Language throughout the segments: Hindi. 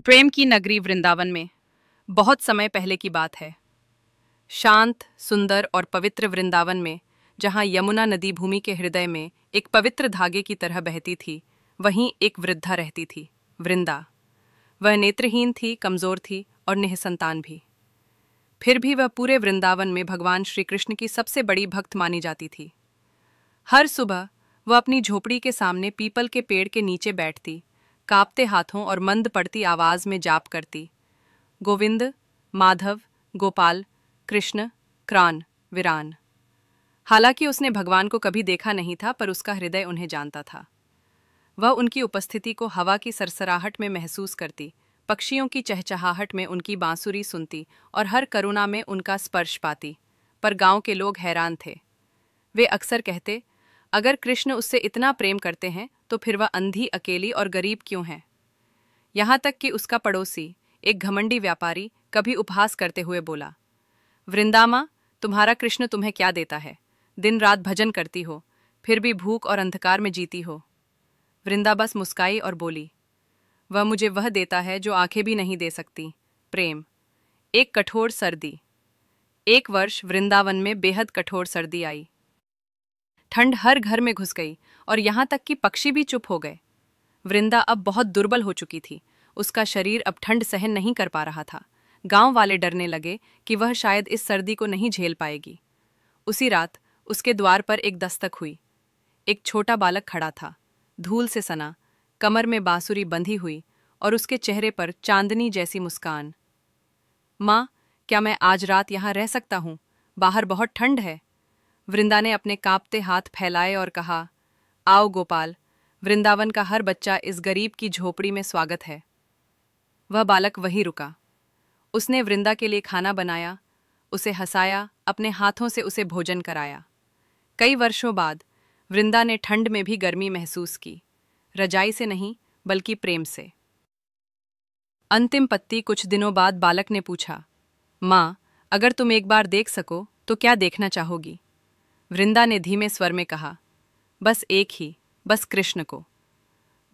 प्रेम की नगरी वृंदावन में बहुत समय पहले की बात है। शांत, सुंदर और पवित्र वृंदावन में, जहाँ यमुना नदी भूमि के हृदय में एक पवित्र धागे की तरह बहती थी, वहीं एक वृद्धा रहती थी, वृंदा। वह नेत्रहीन थी, कमजोर थी और निःसंतान भी। फिर भी वह पूरे वृंदावन में भगवान श्री कृष्ण की सबसे बड़ी भक्त मानी जाती थी। हर सुबह वह अपनी झोपड़ी के सामने पीपल के पेड़ के नीचे बैठती, कांपते हाथों और मंद पड़ती आवाज में जाप करती, गोविंद, माधव, गोपाल, कृष्ण, क्रान, विरान। हालांकि उसने भगवान को कभी देखा नहीं था, पर उसका हृदय उन्हें जानता था। वह उनकी उपस्थिति को हवा की सरसराहट में महसूस करती, पक्षियों की चहचहाहट में उनकी बांसुरी सुनती और हर करुणा में उनका स्पर्श पाती। पर गांव के लोग हैरान थे। वे अक्सर कहते, अगर कृष्ण उससे इतना प्रेम करते हैं तो फिर वह अंधी, अकेली और गरीब क्यों है। यहाँ तक कि उसका पड़ोसी, एक घमंडी व्यापारी, कभी उपहास करते हुए बोला, वृंदामा, तुम्हारा कृष्ण तुम्हें क्या देता है? दिन रात भजन करती हो, फिर भी भूख और अंधकार में जीती हो। वृंदा बस मुस्काई और बोली, वह मुझे वह देता है जो आंखें भी नहीं दे सकती, प्रेम। एक कठोर सर्दी। एक वर्ष वृंदावन में बेहद कठोर सर्दी आई। ठंड हर घर में घुस गई और यहाँ तक कि पक्षी भी चुप हो गए। वृंदा अब बहुत दुर्बल हो चुकी थी। उसका शरीर अब ठंड सहन नहीं कर पा रहा था। गांव वाले डरने लगे कि वह शायद इस सर्दी को नहीं झेल पाएगी। उसी रात उसके द्वार पर एक दस्तक हुई। एक छोटा बालक खड़ा था, धूल से सना, कमर में बांसुरी बंधी हुई और उसके चेहरे पर चांदनी जैसी मुस्कान। माँ, क्या मैं आज रात यहाँ रह सकता हूँ? बाहर बहुत ठंड है। वृंदा ने अपने कांपते हाथ फैलाए और कहा, आओ गोपाल, वृंदावन का हर बच्चा इस गरीब की झोपड़ी में स्वागत है। वह बालक वहीं रुका। उसने वृंदा के लिए खाना बनाया, उसे हंसाया, अपने हाथों से उसे भोजन कराया। कई वर्षों बाद वृंदा ने ठंड में भी गर्मी महसूस की, रजाई से नहीं बल्कि प्रेम से। अंतिम पत्ती। कुछ दिनों बाद बालक ने पूछा, माँ, अगर तुम एक बार देख सको तो क्या देखना चाहोगी? वृंदा ने धीमे स्वर में कहा, बस एक ही, बस कृष्ण को।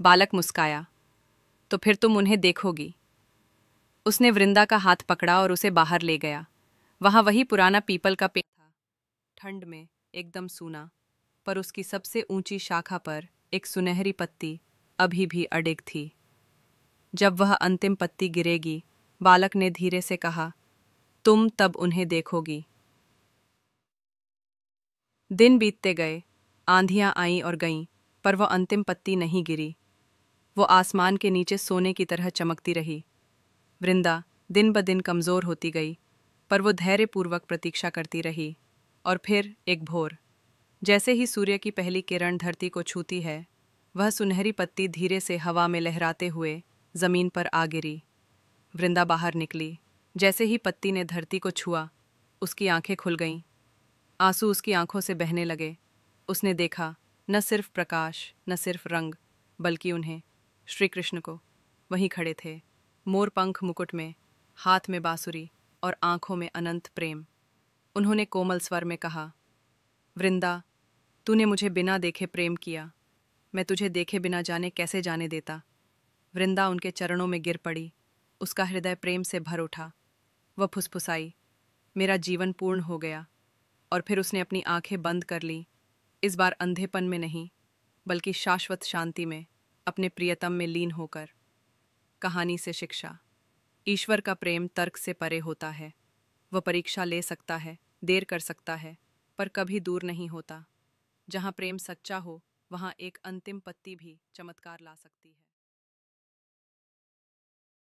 बालक मुस्काया, तो फिर तुम उन्हें देखोगी। उसने वृंदा का हाथ पकड़ा और उसे बाहर ले गया। वहां वही पुराना पीपल का पेड़ था, ठंड में एकदम सूना, पर उसकी सबसे ऊंची शाखा पर एक सुनहरी पत्ती अभी भी अडिग थी। जब वह अंतिम पत्ती गिरेगी, बालक ने धीरे से कहा, तुम तब उन्हें देखोगी। दिन बीतते गए, आंधियां आईं और गईं, पर वह अंतिम पत्ती नहीं गिरी। वो आसमान के नीचे सोने की तरह चमकती रही। वृंदा दिन ब दिन कमजोर होती गई, पर वो धैर्यपूर्वक प्रतीक्षा करती रही। और फिर एक भोर, जैसे ही सूर्य की पहली किरण धरती को छूती है, वह सुनहरी पत्ती धीरे से हवा में लहराते हुए जमीन पर आ गिरी। वृंदा बाहर निकली। जैसे ही पत्ती ने धरती को छुआ, उसकी आंखें खुल गईं। आंसू उसकी आंखों से बहने लगे। उसने देखा, न सिर्फ प्रकाश, न सिर्फ रंग, बल्कि उन्हें, श्री कृष्ण को। वहीं खड़े थे, मोर पंख मुकुट में, हाथ में बांसुरी और आंखों में अनंत प्रेम। उन्होंने कोमल स्वर में कहा, वृंदा, तूने मुझे बिना देखे प्रेम किया, मैं तुझे देखे बिना जाने कैसे जाने देता। वृंदा उनके चरणों में गिर पड़ी। उसका हृदय प्रेम से भर उठा। वह फुसफुसाई, मेरा जीवन पूर्ण हो गया। और फिर उसने अपनी आंखें बंद कर ली, इस बार अंधेपन में नहीं, बल्कि शाश्वत शांति में, अपने प्रियतम में लीन होकर। कहानी से शिक्षा। ईश्वर का प्रेम तर्क से परे होता है। वह परीक्षा ले सकता है, देर कर सकता है, पर कभी दूर नहीं होता। जहाँ प्रेम सच्चा हो, वहाँ एक अंतिम पत्ती भी चमत्कार ला सकती है।